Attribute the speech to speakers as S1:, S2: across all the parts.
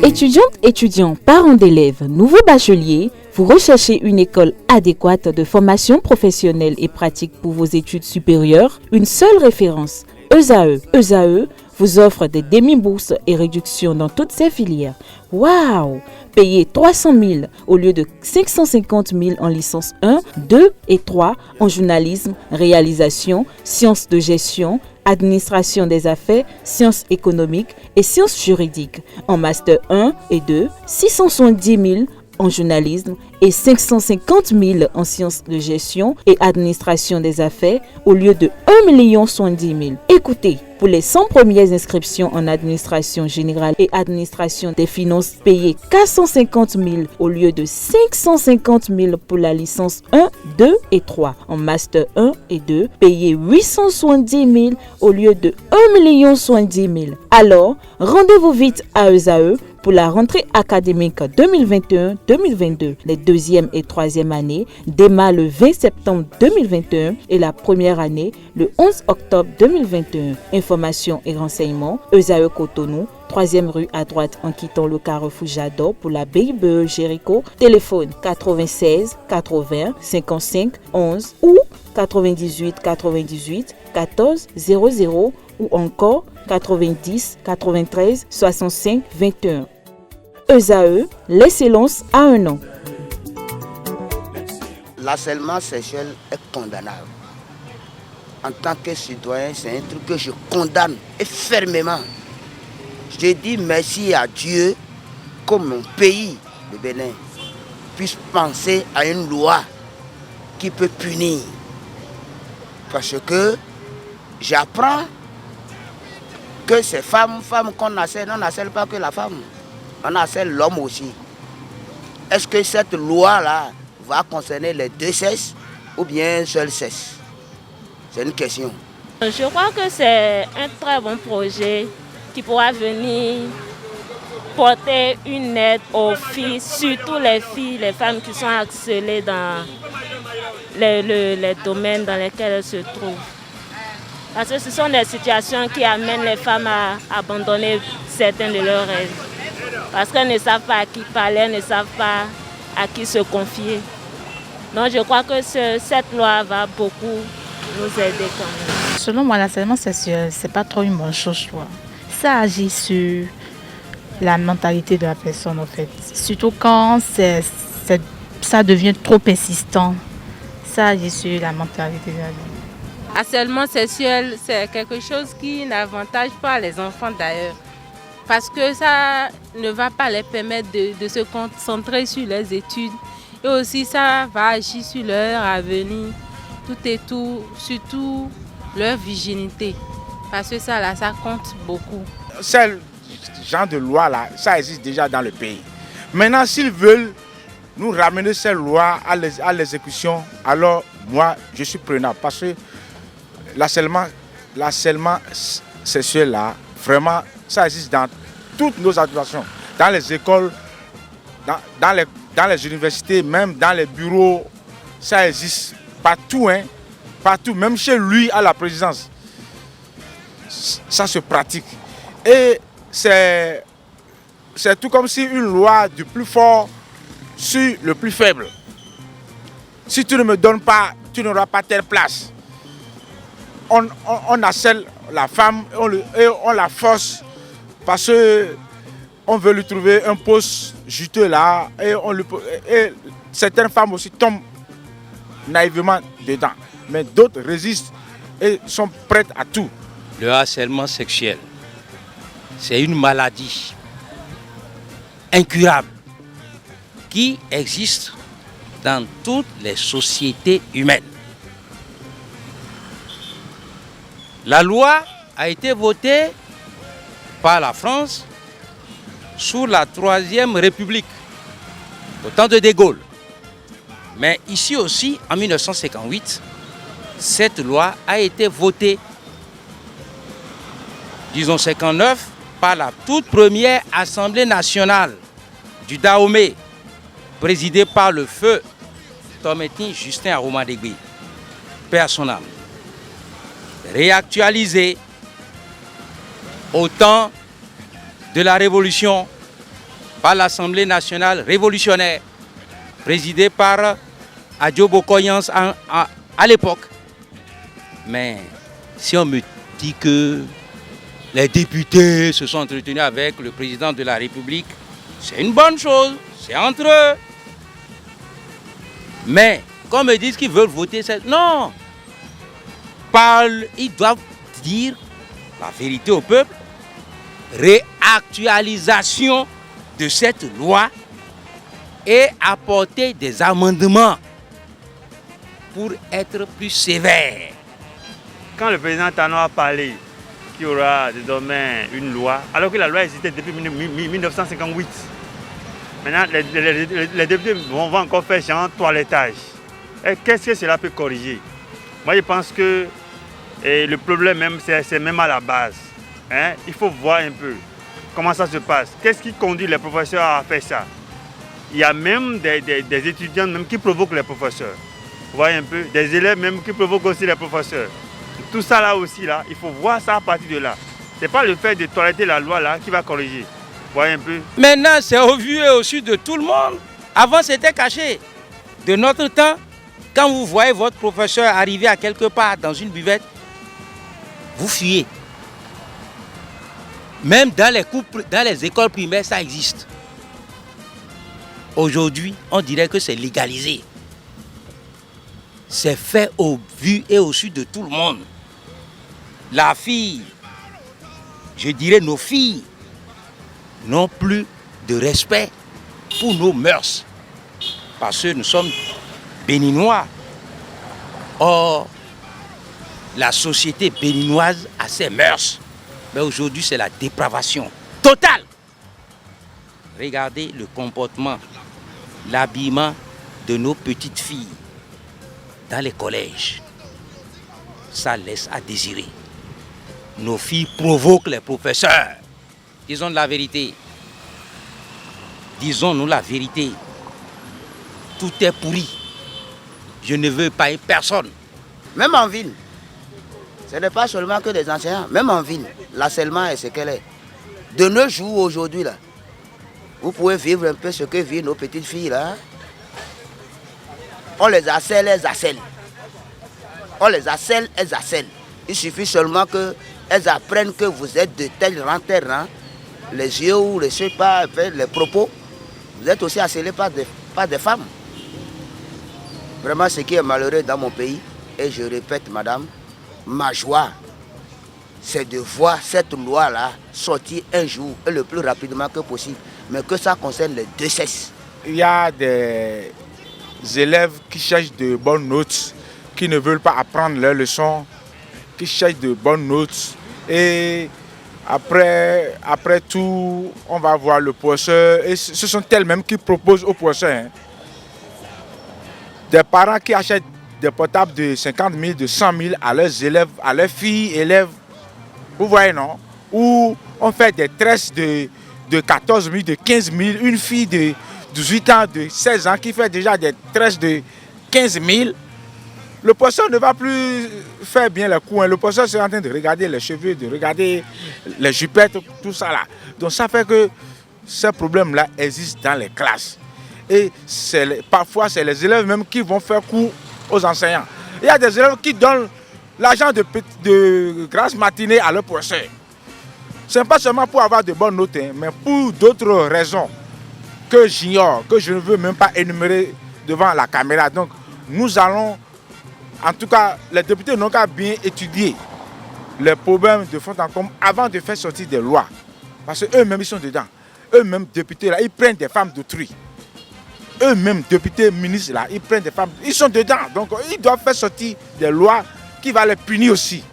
S1: Étudiantes, étudiants, parents d'élèves, nouveaux bacheliers, vous recherchez une école adéquate de formation professionnelle et pratique pour vos études supérieures? Une seule référence, ESAE. ESAE vous offre des demi-bourses et réductions dans toutes ces filières. Waouh! Payez 300 000 au lieu de 550 000 en licence 1, 2 et 3 en journalisme, réalisation, sciences de gestion, administration des affaires, sciences économiques et sciences juridiques. En master 1 et 2, 670 000 en journalisme et 550 000 en sciences de gestion et administration des affaires au lieu de 1 070 000. Écoutez, pour les 100 premières inscriptions en administration générale et administration des finances, payez 450 000 au lieu de 550 000 pour la licence 1, 2 et 3. En master 1 et 2, payez 870 000 au lieu de 1 070 000. Alors, rendez-vous vite à ESAE pour la rentrée académique 2021-2022. Les deuxième et troisième années démarrent le 20 septembre 2021 et la première année le 11 octobre 2021. Informations et renseignements, ESAE Cotonou, 3e rue à droite en quittant le carrefour Jadot pour la BIBE Jéricho. Téléphone 96 80 55 11 ou 98 98 14 00 ou encore 90 93 65 21. ESAE, l'excellence à un an.
S2: L'harcèlement sexuel est condamnable. En tant que citoyen, c'est un truc que je condamne et fermement. Je dis merci à Dieu que mon pays, le Bénin, puisse penser à une loi qui peut punir. Parce que j'apprends que ces femmes qu'on harcèle, on n'harcèle pas que la femme, on harcèle l'homme aussi. Est-ce que cette loi-là va concerner les deux sexes ou bien un seul sexe? C'est une question.
S3: Je crois que c'est un très bon projet qui pourra venir porter une aide aux filles, surtout les filles, les femmes qui sont harcelées dans les domaines dans lesquels elles se trouvent. Parce que ce sont des situations qui amènent les femmes à abandonner certains de leurs rêves. Parce qu'elles ne savent pas à qui parler, elles ne savent pas à qui se confier. Donc je crois que cette loi va beaucoup nous aider quand même.
S4: Selon moi, l'harcèlement sexuel, c'est pas trop une bonne chose. Ça agit sur la mentalité de la personne en fait. Surtout quand ça devient trop persistant, ça agit sur la mentalité de la personne.
S5: Harcèlement sexuel, c'est quelque chose qui n'avantage pas les enfants d'ailleurs. Parce que ça ne va pas les permettre de se concentrer sur les études. Et aussi ça va agir sur leur avenir, tout et tout, surtout leur virginité. Parce que ça compte beaucoup.
S6: Ce genre de loi-là, ça existe déjà dans le pays. Maintenant, s'ils veulent nous ramener cette loi à l'exécution, alors moi, je suis preneur. Parce que l'harcèlement sexuel là, vraiment, ça existe dans toutes nos administrations, dans les écoles, dans les universités, même dans les bureaux, ça existe partout, partout, même chez lui à la présidence, ça se pratique. Et c'est tout comme si une loi du plus fort sur le plus faible. Si tu ne me donnes pas, tu n'auras pas telle place. On harcèle la femme et on la force parce qu'on veut lui trouver un poste juteux là et certaines femmes aussi tombent naïvement dedans. Mais d'autres résistent et sont prêtes à tout.
S7: Le harcèlement sexuel, c'est une maladie incurable qui existe dans toutes les sociétés humaines. La loi a été votée par la France sous la Troisième République, au temps de De Gaulle. Mais ici aussi, en 1958, cette loi a été votée, disons 59, par la toute première Assemblée nationale du Dahomey, présidée par le feu Thometin Justin Aromadegbe, paix à son âme. Réactualisée au temps de la Révolution par l'Assemblée nationale révolutionnaire, présidée par Adjo Bokoyans à l'époque. Mais si on me dit que les députés se sont entretenus avec le président de la République, c'est une bonne chose, c'est entre eux. Mais qu'on me dise qu'ils veulent voter, non. Ils doivent dire la vérité au peuple. Réactualisation de cette loi et apporter des amendements pour être plus sévère.
S8: Quand le président Tano a parlé qu'il y aura désormais une loi, alors que la loi existait depuis 1958, maintenant les députés vont encore faire genre toilettage. Et qu'est-ce que cela peut corriger? Moi je pense que le problème même, c'est même à la base. Hein? Il faut voir un peu comment ça se passe. Qu'est-ce qui conduit les professeurs à faire ça? Il y a même des étudiants même qui provoquent les professeurs. Vous voyez un peu? Des élèves même qui provoquent aussi les professeurs. Tout ça là aussi, là, il faut voir ça à partir de là. Ce n'est pas le fait de toiletter la loi là qui va corriger. Vous voyez un peu?
S7: Maintenant, c'est au vu et au su de tout le monde. Avant, c'était caché. De notre temps, quand vous voyez votre professeur arriver à quelque part dans une buvette, vous fuyez. Même dans les écoles primaires, ça existe. Aujourd'hui, on dirait que c'est légalisé. C'est fait au vu et au su de tout le monde. La fille, je dirais nos filles, n'ont plus de respect pour nos mœurs. Parce que nous sommes béninois. Or, la société béninoise a ses mœurs. Mais aujourd'hui, c'est la dépravation totale. Regardez le comportement, l'habillement de nos petites filles dans les collèges. Ça laisse à désirer. Nos filles provoquent les professeurs. Disons la vérité. Disons-nous la vérité. Tout est pourri. Je ne veux pas personne.
S2: Même en ville, ce n'est pas seulement que des enseignants. Même en ville, l'harcèlement est ce qu'elle est. De nos jours, aujourd'hui, là, vous pouvez vivre un peu ce que vivent nos petites filles, là. On les harcèle, elles harcèlent. On les harcèle, elles harcèlent. Il suffit seulement qu'elles apprennent que vous êtes de tel rang, les yeux ou les propos. Vous êtes aussi harcelés par des femmes. Vraiment, ce qui est malheureux dans mon pays, et je répète, madame, ma joie, c'est de voir cette loi-là sortir un jour et le plus rapidement que possible, mais que ça concerne les deux sexes.
S6: Il y a des élèves qui cherchent de bonnes notes, qui ne veulent pas apprendre leurs leçons, qui cherchent de bonnes notes. Et après tout, on va voir le professeur. Et ce sont elles-mêmes qui proposent au professeur. Des parents qui achètent des portables de 50 000, de 100 000 à leurs élèves, à leurs filles, élèves. Vous voyez, non? Ou on fait des tresses de 14 000, de 15 000. Une fille de 18 ans, de 16 ans qui fait déjà des tresses de 15 000. Le professeur ne va plus faire bien le coup. Le professeur est en train de regarder les cheveux, de regarder les jupettes, tout ça là. Donc ça fait que ce problème-là existe dans les classes. Et parfois, c'est les élèves même qui vont faire cours aux enseignants. Il y a des élèves qui donnent l'argent de grasse matinée à leur professeur. Ce n'est pas seulement pour avoir de bonnes notes, mais pour d'autres raisons que j'ignore, que je ne veux même pas énumérer devant la caméra. Donc, nous allons, en tout cas, les députés n'ont qu'à bien étudier les problèmes de fond en comble avant de faire sortir des lois. Parce qu'eux-mêmes, ils sont dedans. Eux-mêmes, députés, là, ils prennent des femmes d'autrui. Eux-mêmes, députés, ministres, là, ils prennent des femmes. Ils sont dedans. Donc, ils doivent faire sortir des lois qui vont les punir aussi.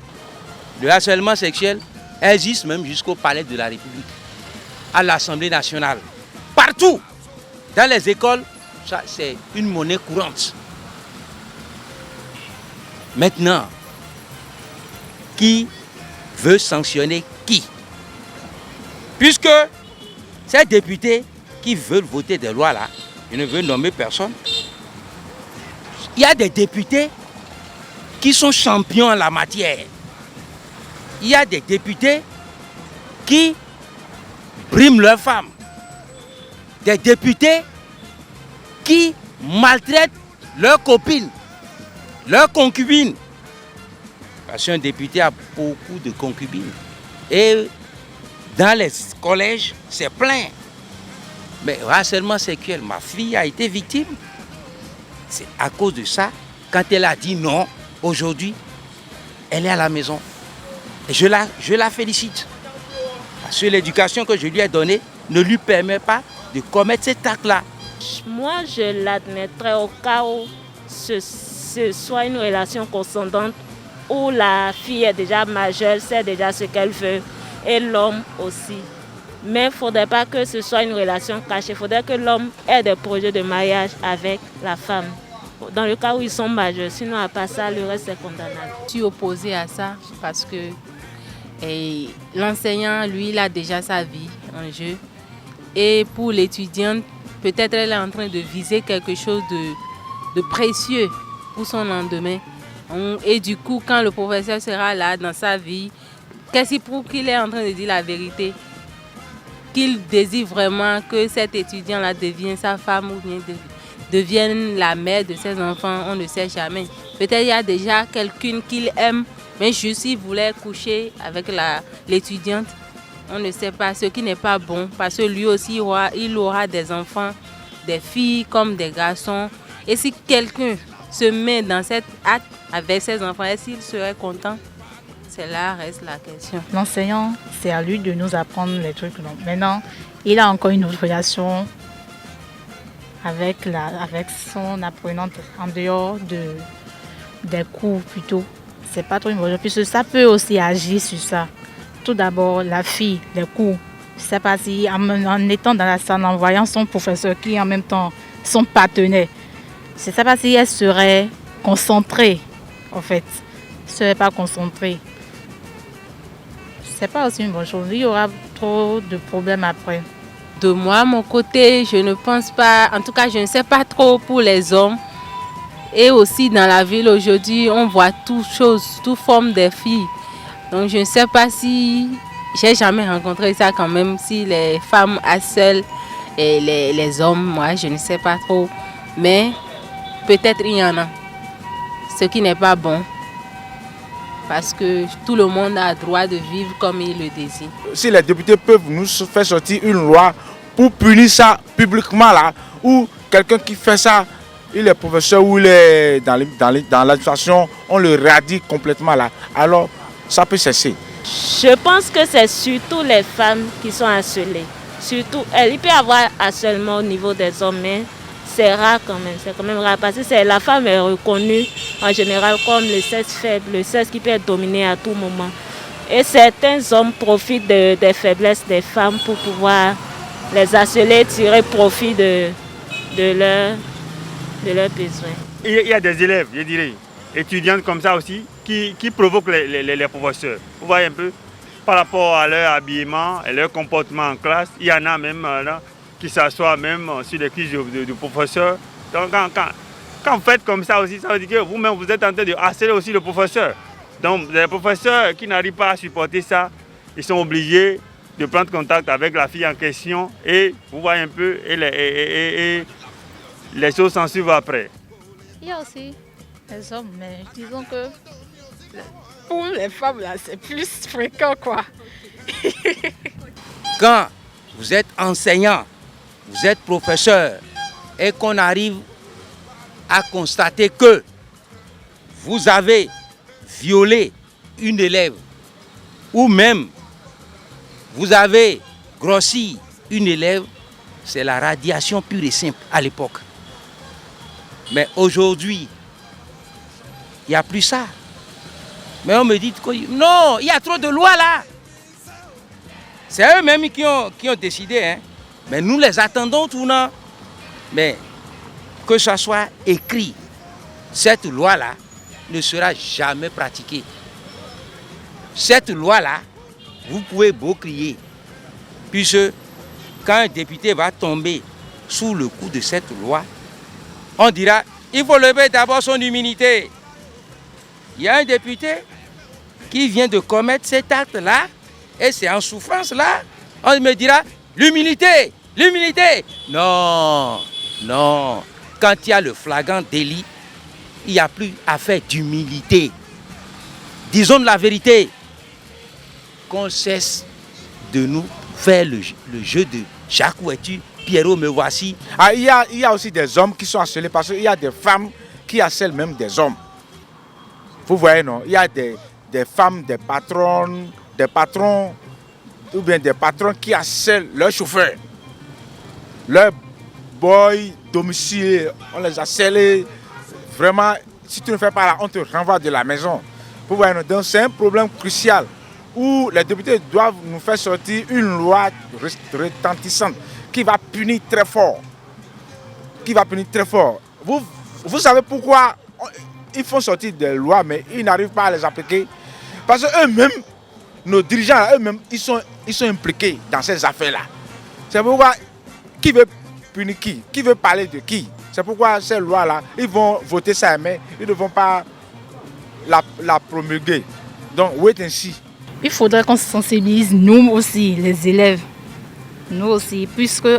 S7: Le harcèlement sexuel existe même jusqu'au palais de la République, à l'Assemblée nationale. Partout, dans les écoles, ça, c'est une monnaie courante. Maintenant, qui veut sanctionner qui? Puisque ces députés qui veulent voter des lois là, je ne veux nommer personne. Il y a des députés qui sont champions en la matière. Il y a des députés qui briment leurs femmes. Des députés qui maltraitent leurs copines, leurs concubines. Parce qu'un député a beaucoup de concubines. Et dans les collèges, c'est plein. Mais harcèlement sexuel, ma fille a été victime. C'est à cause de ça, quand elle a dit non, aujourd'hui, elle est à la maison. Et je la félicite. Parce que l'éducation que je lui ai donnée ne lui permet pas de commettre cet acte-là.
S3: Moi, je l'admettrais au cas où ce soit une relation consentante où la fille est déjà majeure, sait déjà ce qu'elle veut, et l'homme aussi. Mais il ne faudrait pas que ce soit une relation cachée. Il faudrait que l'homme ait des projets de mariage avec la femme. Dans le cas où ils sont majeurs, sinon à part ça, le reste est condamnable.
S5: Je suis opposée à ça parce que l'enseignant, lui, il a déjà sa vie en jeu. Et pour l'étudiante, peut-être elle est en train de viser quelque chose de précieux pour son lendemain. Et du coup, quand le professeur sera là dans sa vie, qu'est-ce qui prouve qu'il est en train de dire la vérité? Qu'il désire vraiment que cet étudiant-là devienne sa femme ou bien devienne la mère de ses enfants, on ne sait jamais. Peut-être il y a déjà quelqu'une qu'il aime, mais juste il voulait coucher avec l'étudiante. On ne sait pas, ce qui n'est pas bon, parce que lui aussi, il aura des enfants, des filles comme des garçons. Et si quelqu'un se met dans cet acte avec ses enfants, est-ce qu'il serait content? C'est là reste la question.
S4: L'enseignant, c'est à lui de nous apprendre les trucs. Maintenant, il a encore une autre relation avec son apprenante en dehors des cours plutôt. C'est pas trop important, puisque ça peut aussi agir sur ça. Tout d'abord, la fille, les cours. Je ne sais pas si en étant dans la salle, en voyant son professeur qui est en même temps son partenaire, je ne sais pas si elle serait concentrée, en fait. Elle ne serait pas concentrée. Ce n'est pas aussi une bonne chose. Il y aura trop de problèmes après.
S5: De moi, mon côté, je ne pense pas, en tout cas, je ne sais pas trop pour les hommes. Et aussi dans la ville aujourd'hui, on voit toute forme de filles. Donc je ne sais pas si, j'ai jamais rencontré ça quand même, si les femmes harcèlent et les hommes, moi je ne sais pas trop. Mais peut-être il y en a, ce qui n'est pas bon. Parce que tout le monde a le droit de vivre comme il le désire.
S6: Si les députés peuvent nous faire sortir une loi pour punir ça publiquement là, ou quelqu'un qui fait ça, il est professeur ou il est dans l'administration, on le radie complètement là, alors ça peut cesser.
S3: Je pense que c'est surtout les femmes qui sont harcelées. Surtout, il peut y avoir harcèlement au niveau des hommes, mais c'est rare quand même. C'est quand même rare parce que la femme est reconnue en général comme le sexe faible, le sexe qui peut être dominé à tout moment. Et certains hommes profitent des faiblesses des femmes pour pouvoir les harceler, tirer profit de leurs besoins.
S8: Il y a des élèves, je dirais, étudiantes comme ça aussi, qui provoquent les professeurs. Vous voyez un peu, par rapport à leur habillement et leur comportement en classe, il y en a même là, qui s'assoient même sur les cuisses du professeur. Donc quand vous faites comme ça aussi, ça veut dire que vous-même vous êtes en train de harceler aussi le professeur. Donc les professeurs qui n'arrivent pas à supporter ça, ils sont obligés de prendre contact avec la fille en question et vous voyez un peu, et les choses s'en suivent après.
S4: Il y a aussi les hommes, mais disons que pour les femmes, là, c'est plus fréquent, quoi.
S7: Quand vous êtes enseignant, vous êtes professeur, et qu'on arrive à constater que vous avez violé une élève, ou même vous avez grossi une élève, c'est la radiation pure et simple à l'époque. Mais aujourd'hui, il n'y a plus ça. Mais on me dit que non, il y a trop de lois là. C'est eux-mêmes qui ont décidé. Hein. Mais nous les attendons tournant. Mais que ça soit écrit, cette loi-là ne sera jamais pratiquée. Cette loi-là, vous pouvez beau crier. Puisque quand un député va tomber sous le coup de cette loi, on dira, il faut lever d'abord son immunité. Il y a un député qui vient de commettre cet acte-là, et c'est en souffrance là, on me dira, l'humilité, l'humilité. Non, non. Quand il y a le flagrant délit, il n'y a plus affaire d'humilité. Disons la vérité. Qu'on cesse de nous faire le jeu de Jacques où es-tu, Pierrot me voici.
S6: Ah, il y a aussi des hommes qui sont harcelés parce qu'il y a des femmes qui harcèlent même des hommes. Vous voyez, non? Il y a des femmes, des patrons, ou bien des patrons qui harcèlent leurs chauffeurs. Leurs boys, domicile, on les harcèle. Vraiment, si tu ne fais pas là, on te renvoie de la maison. Vous voyez, non? Donc c'est un problème crucial où les députés doivent nous faire sortir une loi retentissante qui va punir très fort. Vous savez pourquoi ils font sortir des lois, mais ils n'arrivent pas à les appliquer? Parce qu'eux-mêmes, nos dirigeants, eux-mêmes, ils sont impliqués dans ces affaires-là. C'est pourquoi, qui veut punir qui? Qui veut parler de qui? C'est pourquoi ces lois-là, ils vont voter ça, mais ils ne vont pas la promulguer. Donc, wait and see.
S4: Il faudrait qu'on se sensibilise, nous aussi, les élèves. Nous aussi, puisque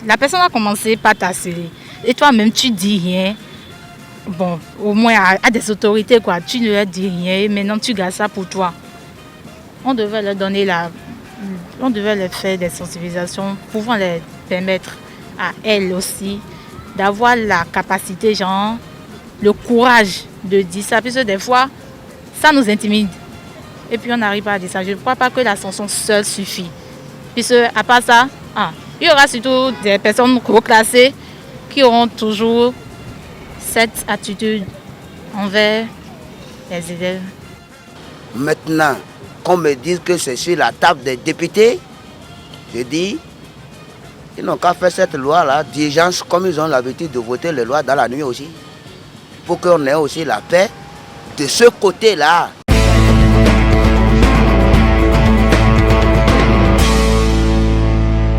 S4: la personne a commencé par t'harceler. Et toi-même, tu dis rien. Bon, au moins à des autorités, quoi. Tu ne leur dis rien et maintenant tu gardes ça pour toi. On devait leur donner on devait leur faire des sensibilisations pouvant leur permettre à elles aussi d'avoir la capacité, genre, le courage de dire ça. Puisque des fois, ça nous intimide. Et puis on n'arrive pas à dire ça. Je ne crois pas que la sanction seule suffit. Puisque à part ça, il y aura surtout des personnes reclassées qui auront toujours cette attitude envers les élèves.
S2: Maintenant, qu'on me dise que c'est sur la table des députés, je dis, ils n'ont qu'à faire cette loi-là, d'urgence, comme ils ont l'habitude de voter les lois dans la nuit aussi, pour qu'on ait aussi la paix de ce côté-là.